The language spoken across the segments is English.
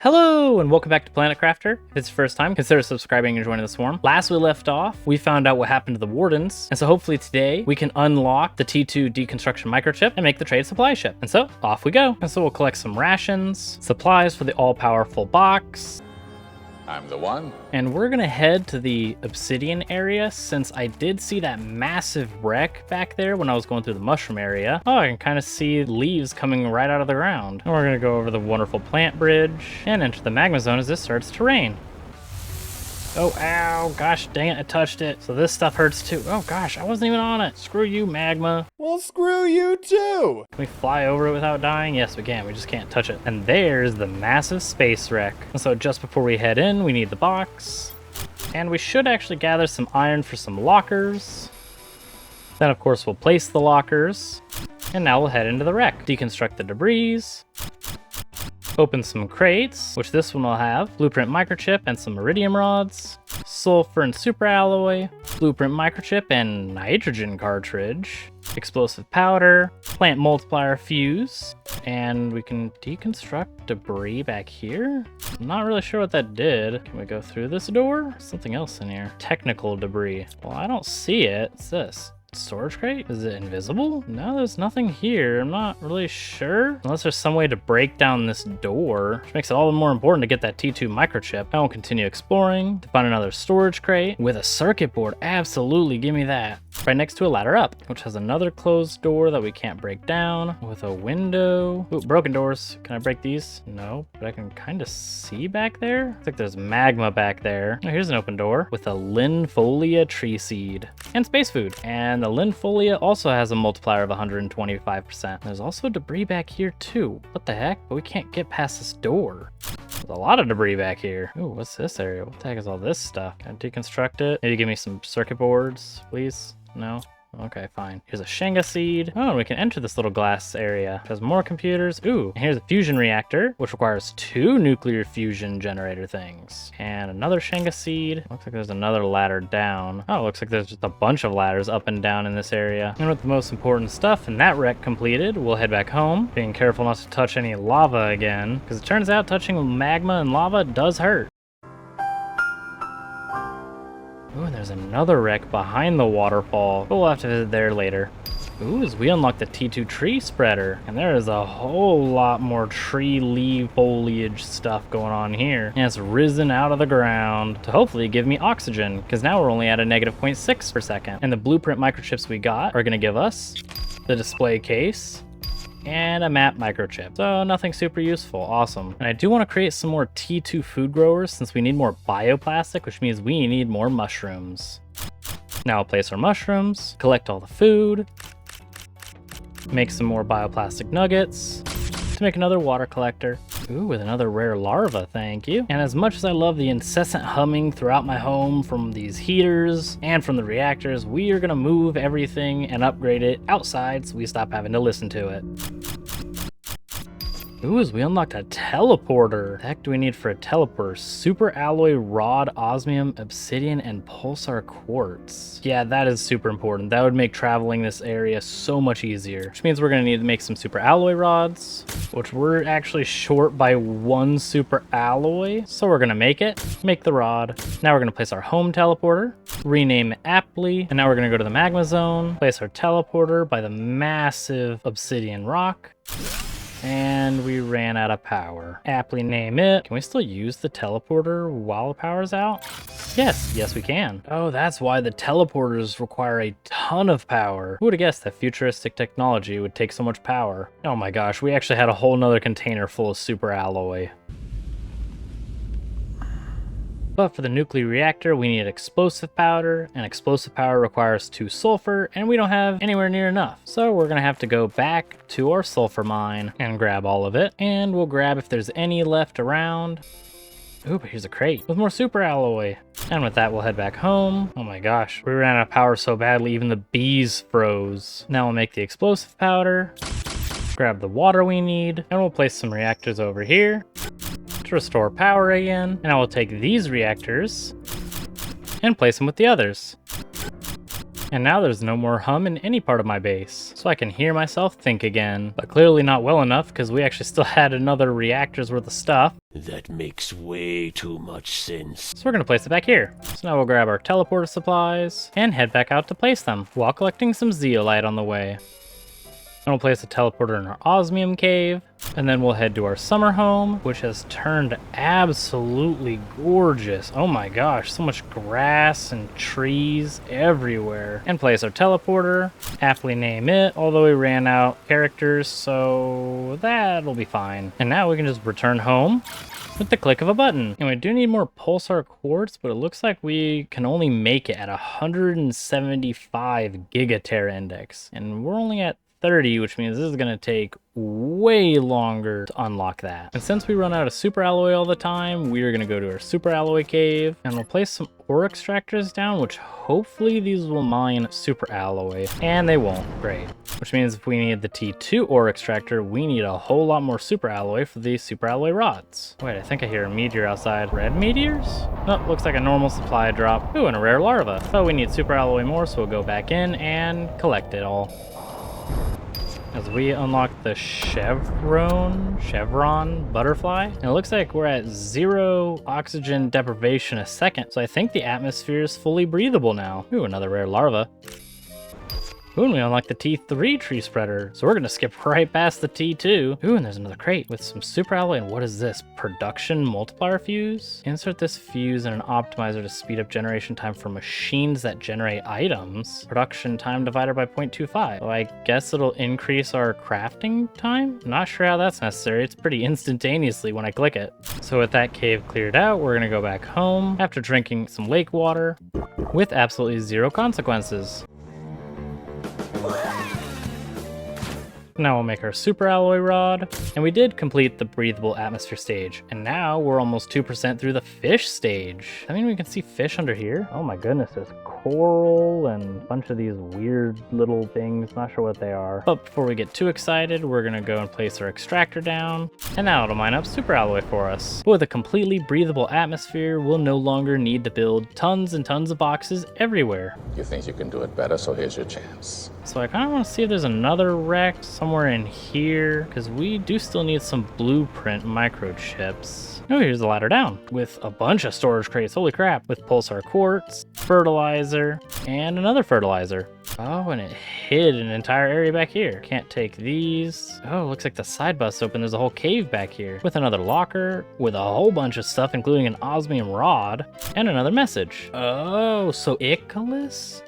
Hello and welcome back to Planet Crafter. If it's your first time, consider subscribing and joining the swarm. Last we left off, we found out what happened to the wardens, and so hopefully today we can unlock the T2 deconstruction microchip and make the trade supply ship. And so off we go. And so we'll collect some rations, supplies for the all-powerful box. I'm the one. And we're gonna head to the obsidian area since I did see that massive wreck back there when I was going through the mushroom area. Oh, I can kind of see leaves coming right out of the ground. And we're gonna go over the wonderful plant bridge and enter the magma zone as this starts to rain. Oh, ow, gosh dang it, I touched it. So this stuff hurts too. Oh gosh, I wasn't even on it. Screw you, magma. Well, screw you too. Can we fly over it without dying? Yes, we can. We just can't touch it. And there's the massive space wreck. And so just before we head in, we need the box. And we should actually gather some iron for some lockers. Then, of course, we'll place the lockers. And now we'll head into the wreck. Deconstruct the debris. Open some crates, which this one will have. Blueprint microchip and some iridium rods. Sulfur and super alloy. Blueprint microchip and nitrogen cartridge. Explosive powder. Plant multiplier fuse. And we can deconstruct debris back here. I'm not really sure what that did. Can we go through this door? Something else in here. Technical debris. Well, I don't see it. What's this? Storage crate? Is it invisible? No, there's nothing here. I'm not really sure. Unless there's some way to break down this door, which makes it all the more important to get that T2 microchip. I will continue exploring to find another storage crate with a circuit board. Absolutely, give me that. Right next to a ladder up, which has another closed door that we can't break down with a window. Ooh, broken doors. Can I break these? No, but I can kind of see back there. Looks like there's magma back there. Oh, here's an open door with a linfolia tree seed and space food. And the linfolia also has a multiplier of 125%. There's also debris back here too. What the heck? But we can't get past this door. There's a lot of debris back here. Ooh, what's this area? What the heck is all this stuff? Can I deconstruct it? Maybe give me some circuit boards, please? No? Okay, fine. Here's a Shenga seed. Oh, and we can enter this little glass area. It has more computers. Ooh, and here's a fusion reactor, which requires 2 nuclear fusion generator things. And another Shenga seed. Looks like there's another ladder down. Oh, looks like there's just a bunch of ladders up and down in this area. And with the most important stuff and that wreck completed, we'll head back home, being careful not to touch any lava again, because it turns out touching magma and lava does hurt. Ooh, and there's another wreck behind the waterfall, but we'll have to visit there later. Ooh, as we unlock the T2 tree spreader, and there is a whole lot more tree leaf foliage stuff going on here. And it's risen out of the ground to hopefully give me oxygen, because now we're only at a negative 0.6 per second. And the blueprint microchips we got are going to give us the display case and a map microchip. So nothing super useful. Awesome. And I do want to create some more T2 food growers since we need more bioplastic, which means we need more mushrooms. Now I'll place our mushrooms, collect all the food, make some more bioplastic nuggets to make another water collector. Ooh, with another rare larva, thank you. And as much as I love the incessant humming throughout my home from these heaters and from the reactors, we are gonna move everything and upgrade it outside so we stop having to listen to it. Ooh, as we unlocked a teleporter. What the heck do we need for a teleporter? Super alloy rod, osmium, obsidian, and pulsar quartz. Yeah, that is super important. That would make traveling this area so much easier. Which means we're gonna need to make some super alloy rods, which we're actually short by 1 super alloy. So we're gonna make it, make the rod. Now we're gonna place our home teleporter, rename it aptly, and now we're gonna go to the magma zone, place our teleporter by the massive obsidian rock. And we ran out of power. Aptly name it. Can we still use the teleporter while the power's out? Yes, we can. Oh, that's why the teleporters require a ton of power. Who would have guessed that futuristic technology would take so much power? Oh my gosh, we actually had a whole nother container full of super alloy. But for the nuclear reactor, we need explosive powder, and explosive powder requires 2 sulfur, and we don't have anywhere near enough. So we're gonna have to go back to our sulfur mine and grab all of it, and we'll grab if there's any left around. Ooh, but here's a crate with more super alloy. And with that, we'll head back home. Oh my gosh, we ran out of power so badly, even the bees froze. Now we'll make the explosive powder, grab the water we need, and we'll place some reactors over here to restore power again. And I will take these reactors and place them with the others. And now there's no more hum in any part of my base, so I can hear myself think again. But clearly not well enough, because we actually still had another reactor's worth of stuff. That makes way too much sense. So we're gonna place it back here. So now we'll grab our teleporter supplies and head back out to place them, while collecting some zeolite on the way. And we'll place a teleporter in our osmium cave, and then we'll head to our summer home, which has turned absolutely gorgeous. Oh my gosh, so much grass and trees everywhere. And place our teleporter, aptly name it, although we ran out characters, so that'll be fine. And now we can just return home with the click of a button. And we do need more pulsar quartz, but it looks like we can only make it at 175 gigatera index, and we're only at 30, which means this is going to take way longer to unlock that. And since we run out of super alloy all the time, we are going to go to our super alloy cave, and we'll place some ore extractors down, which hopefully these will mine super alloy, and they won't. Great. Which means if we need the T2 ore extractor, we need a whole lot more super alloy for these super alloy rods. Wait, I think I hear a meteor outside. Red meteors? Oh, looks like a normal supply drop. Ooh, and a rare larva. But we need super alloy more, so we'll go back in and collect it all. As we unlock the chevron butterfly, and it looks like we're at 0 oxygen deprivation a second, so I think the atmosphere is fully breathable now. Ooh, another rare larva. Ooh, and we unlock the T3 tree spreader, so we're gonna skip right past the T2. Ooh, and there's another crate with some super alloy, and what is this? Production multiplier fuse? Insert this fuse in an optimizer to speed up generation time for machines that generate items. Production time divided by 0.25. So I guess it'll increase our crafting time? Not sure how that's necessary. It's pretty instantaneously when I click it. So with that cave cleared out, we're gonna go back home after drinking some lake water with absolutely 0 consequences. Now we'll make our super alloy rod, and we did complete the breathable atmosphere stage, and now we're almost 2% through the fish stage. I mean, we can see fish under here. Oh my goodness, there's coral and a bunch of these weird little things, not sure what they are. But before we get too excited, we're gonna go and place our extractor down, and now it'll mine up super alloy for us. But with a completely breathable atmosphere, we'll no longer need to build tons and tons of boxes everywhere. You think you can do it better, so here's your chance. So I kind of want to see if there's another wreck somewhere in here, because we do still need some blueprint microchips. Oh, here's the ladder down with a bunch of storage crates. Holy crap. With pulsar quartz, fertilizer, and another fertilizer. Oh, and it hid an entire area back here. Can't take these. Oh, looks like the side bus open. There's a whole cave back here with another locker with a whole bunch of stuff, including an osmium rod and another message. Oh, so Icarus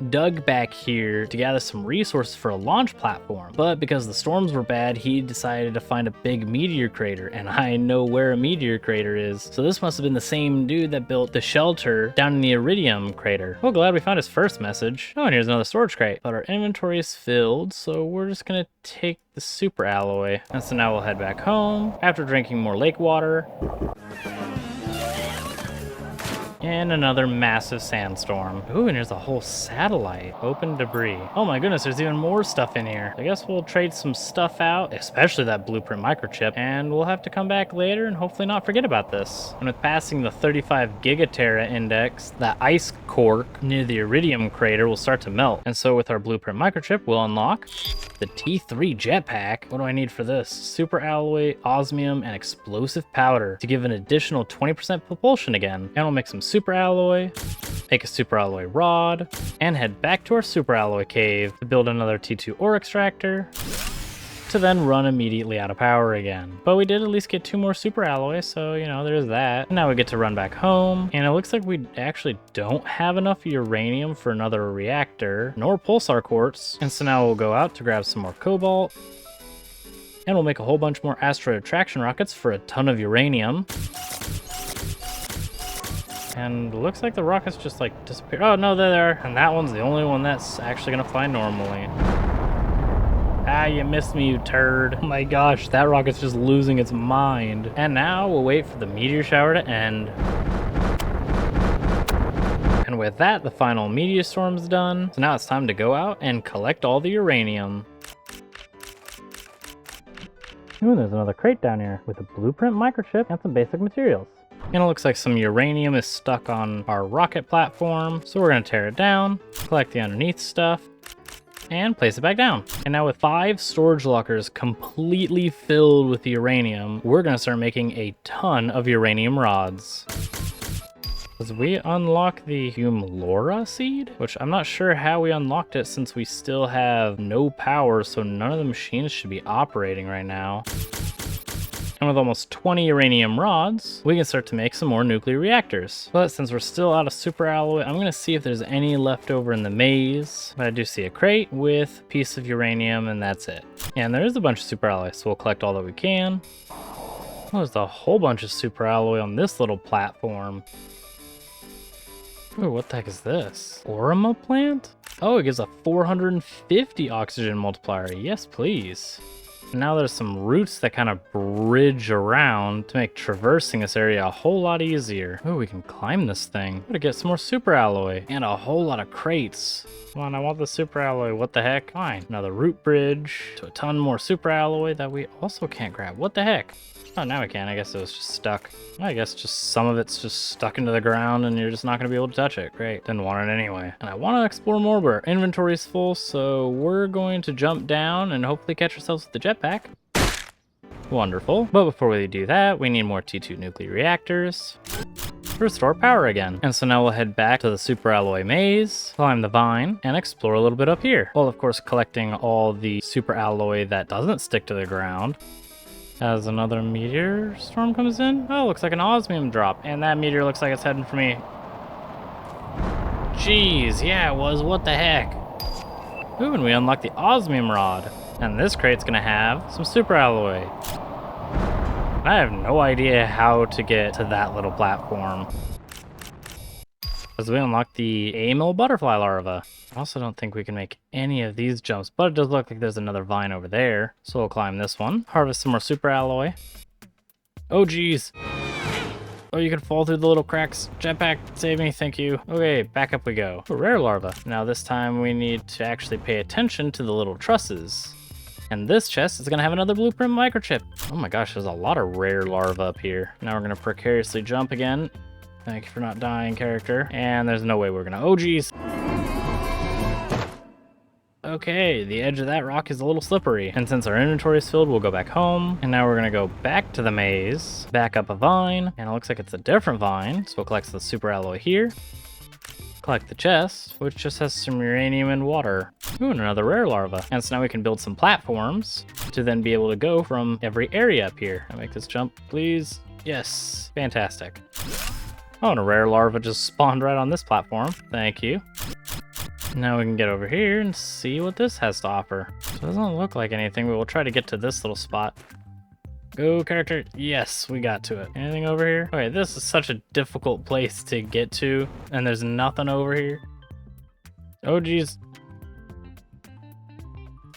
dug back here to gather some resources for a launch platform. But because the storms were bad, he decided to find a big meteor crater, and I know where a meteor crater is. So this must have been the same dude that built the shelter down in the Uranium crater. Well, glad we found his first message. Oh, and here's another storage crate. But our inventory is filled, so we're just gonna take the super alloy. And so now we'll head back home after drinking more lake water. And another massive sandstorm. Ooh, and there's a whole satellite. Open debris. Oh my goodness, there's even more stuff in here. I guess we'll trade some stuff out, especially that blueprint microchip, and we'll have to come back later and hopefully not forget about this. And with passing the 35 gigatera index, that ice cork near the Iridium crater will start to melt. And so with our blueprint microchip, we'll unlock the T3 jetpack. What do I need for this? Super alloy, osmium, and explosive powder to give an additional 20% propulsion again. And we'll make some super alloy, make a super alloy rod, and head back to our super alloy cave to build another T2 ore extractor, to then run immediately out of power again. But we did at least get 2 more super alloys, so you know, there's that. Now we get to run back home, and it looks like we actually don't have enough uranium for another reactor, nor pulsar quartz, and so now we'll go out to grab some more cobalt, and we'll make a whole bunch more asteroid attraction rockets for a ton of uranium. And it looks like the rockets just like disappeared. Oh no, they're there. And that one's the only one that's actually gonna fly normally. Ah, you missed me, you turd. Oh my gosh, that rocket's just losing its mind. And now we'll wait for the meteor shower to end. And with that, the final meteor storm's done. So now it's time to go out and collect all the uranium. Ooh, there's another crate down here with a blueprint microchip and some basic materials. And it looks like some uranium is stuck on our rocket platform. So we're gonna tear it down, collect the underneath stuff, and place it back down. And now with 5 storage lockers completely filled with uranium, we're gonna start making a ton of uranium rods. As we unlock the Humlora seed, which I'm not sure how we unlocked it since we still have no power, so none of the machines should be operating right now. And with almost 20 uranium rods, we can start to make some more nuclear reactors. But since we're still out of super alloy, I'm gonna see if there's any left over in the maze. But I do see a crate with a piece of uranium, and that's it. And there is a bunch of super alloy, so we'll collect all that we can. Oh, there's a whole bunch of super alloy on this little platform. Ooh, what the heck is this? Orama plant? Oh, it gives a 450 oxygen multiplier. Yes, please. Now there's some roots that kind of bridge around to make traversing this area a whole lot easier. Oh, we can climb this thing. Gotta get some more super alloy and a whole lot of crates. Come on, I want the super alloy. What the heck? Fine. Another root bridge to a ton more super alloy that we also can't grab. What the heck? Oh, now we can. I guess it was just stuck. I guess just some of it's just stuck into the ground and you're just not going to be able to touch it. Great. Didn't want it anyway. And I want to explore more, but our inventory's full, so we're going to jump down and hopefully catch ourselves with the jetpack. Wonderful. But before we do that, we need more T2 nuclear reactors to restore power again. And so now we'll head back to the super alloy maze, climb the vine, and explore a little bit up here. While of course collecting all the super alloy that doesn't stick to the ground. As another meteor storm comes in. Oh, looks like an osmium drop. And that meteor looks like it's heading for me. Jeez, yeah, it was. What the heck? Ooh, and we unlocked the osmium rod. And this crate's gonna have some super alloy. I have no idea how to get to that little platform. As we unlock the amyl butterfly larva. I also don't think we can make any of these jumps, but it does look like there's another vine over there. So we'll climb this one, harvest some more super alloy. Oh geez. Oh, you can fall through the little cracks. Jetpack, save me, thank you. Okay, back up we go. A rare larva. Now this time we need to actually pay attention to the little trusses. And this chest is gonna have another blueprint microchip. Oh my gosh, there's a lot of rare larva up here. Now we're gonna precariously jump again. Thank you for not dying, character. And there's no way we're gonna, oh geez. Okay, the edge of that rock is a little slippery. And since our inventory is filled, we'll go back home. And now we're gonna go back to the maze, back up a vine, and it looks like it's a different vine. So we'll collect the super alloy here. Collect the chest, which just has some uranium and water. Ooh, and another rare larva. And so now we can build some platforms to then be able to go from every area up here. I'll make this jump, please. Yes, fantastic. Oh, and a rare larva just spawned right on this platform. Thank you. Now we can get over here and see what this has to offer. So it doesn't look like anything, but we'll try to get to this little spot. Go, character. Yes, we got to it. Anything over here? Okay, this is such a difficult place to get to, and there's nothing over here. Oh, geez.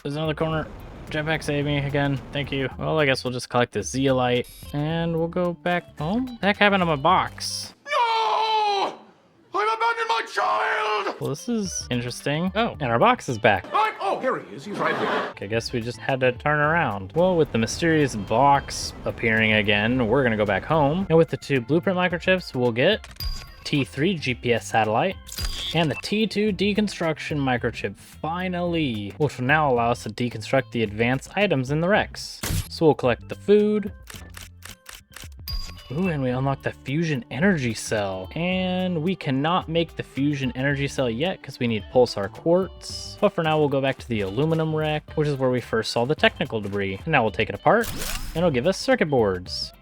There's another corner. Jetpack, save me again. Thank you. Well, I guess we'll just collect this zeolite, and we'll go back home. What the heck happened to my box? No! I've abandoned my child! Well, this is interesting. Oh, and our box is back. Oh, here he is. He's right here. Okay, I guess we just had to turn around. Well, with the mysterious box appearing again, we're gonna go back home. And with the 2 blueprint microchips, we'll get T3 GPS satellite and the T2 deconstruction microchip, finally, which will now allow us to deconstruct the advanced items in the Rex. So we'll collect the food. Ooh, and we unlocked the fusion energy cell. And we cannot make the fusion energy cell yet because we need pulsar quartz. But for now, we'll go back to the aluminum wreck, which is where we first saw the technical debris. And now we'll take it apart, and it'll give us circuit boards.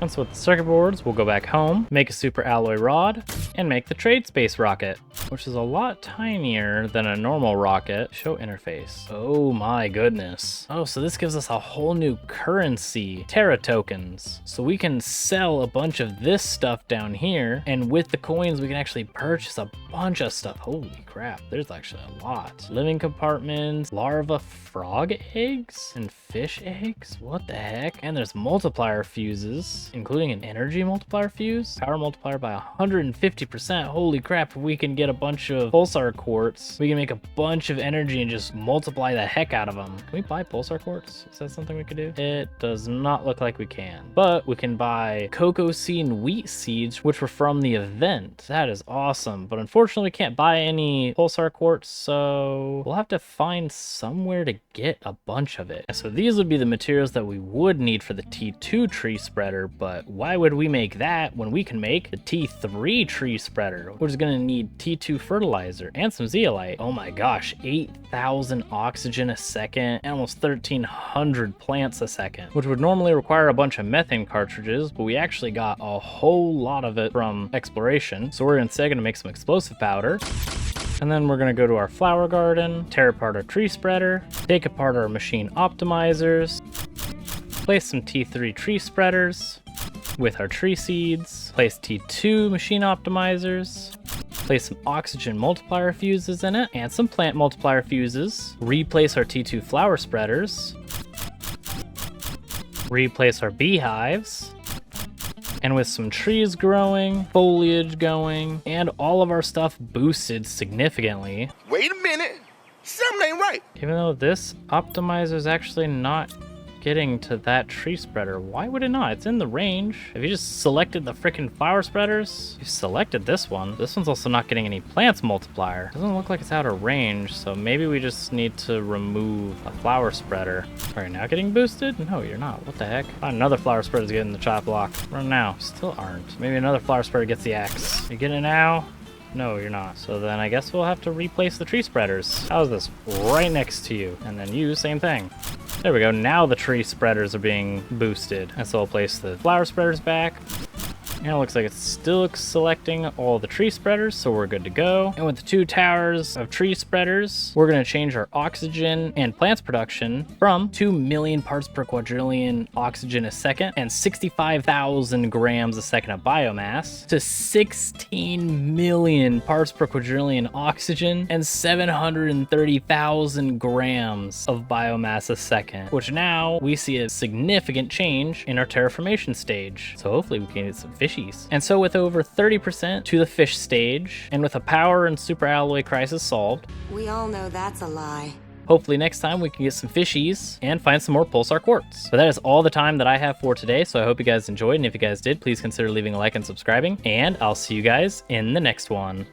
And so with the circuit boards, we'll go back home, make a super alloy rod, and make the trade space rocket, which is a lot tinier than a normal rocket. Show interface. Oh my goodness. Oh, so this gives us a whole new currency, Terra tokens. So we can sell a bunch of this stuff down here, and with the coins, we can actually purchase a bunch of stuff. Holy crap, there's actually a lot. Living compartments, larva frog eggs, and fish eggs? What the heck? And there's multiplier fuses, including an energy multiplier fuse, power multiplier by 150%. Holy crap, we can get a bunch of pulsar quartz, we can make a bunch of energy and just multiply the heck out of them. Can we buy pulsar quartz? Is that something we could do? It does not look like we can, but we can buy cocoa seed and wheat seeds, which were from the event. That is awesome, but unfortunately we can't buy any pulsar quartz, so we'll have to find somewhere to get a bunch of it. And so these would be the materials that we would need for the T2 tree spreader, but why would we make that when we can make the T3 tree spreader, which is going to need T2 fertilizer and some zeolite? Oh my gosh, 8,000 oxygen a second and almost 1,300 plants a second, which would normally require a bunch of methane cartridges, but we actually got a whole lot of it from exploration. So we're instead going to make some explosive powder. And then we're gonna go to our flower garden, tear apart our tree spreader, take apart our machine optimizers, place some T3 tree spreaders with our tree seeds, place T2 machine optimizers, place some oxygen multiplier fuses in it, and some plant multiplier fuses, replace our T2 flower spreaders, replace our beehives, and with some trees growing, foliage going, and all of our stuff boosted significantly. Wait a minute. Something ain't right. Even though this optimizer is actually not getting to that tree spreader, why would it not? It's in the range. Have you just selected the freaking flower spreaders? You selected this one. This one's also not getting any plants multiplier. Doesn't look like it's out of range, so maybe we just need to remove a flower spreader. Are you now getting boosted? No, you're not. What the heck? Another flower spreader's getting the chop block. Run now. Still aren't. Maybe another flower spreader gets the axe. You get it now? No, you're not. So then I guess we'll have to replace the tree spreaders. How's this? Right next to you. And then you, same thing. There we go. Now the tree spreaders are being boosted. And so I'll place the flower spreaders back. And it looks like it's still selecting all the tree spreaders, so we're good to go. And with the 2 towers of tree spreaders, we're gonna change our oxygen and plants production from 2 million parts per quadrillion oxygen a second and 65,000 grams a second of biomass to 16 million parts per quadrillion oxygen and 730,000 grams of biomass a second, which now we see a significant change in our terraformation stage. So hopefully we can get some fishies. And so with over 30% to the fish stage, and with a power and super alloy crisis solved, We all know that's a lie. hopefully next time we can get some fishies and find some more pulsar quartz. But that is all the time that I have for today, so I hope you guys enjoyed, and if you guys did, please consider leaving a like and subscribing, and I'll see you guys in the next one.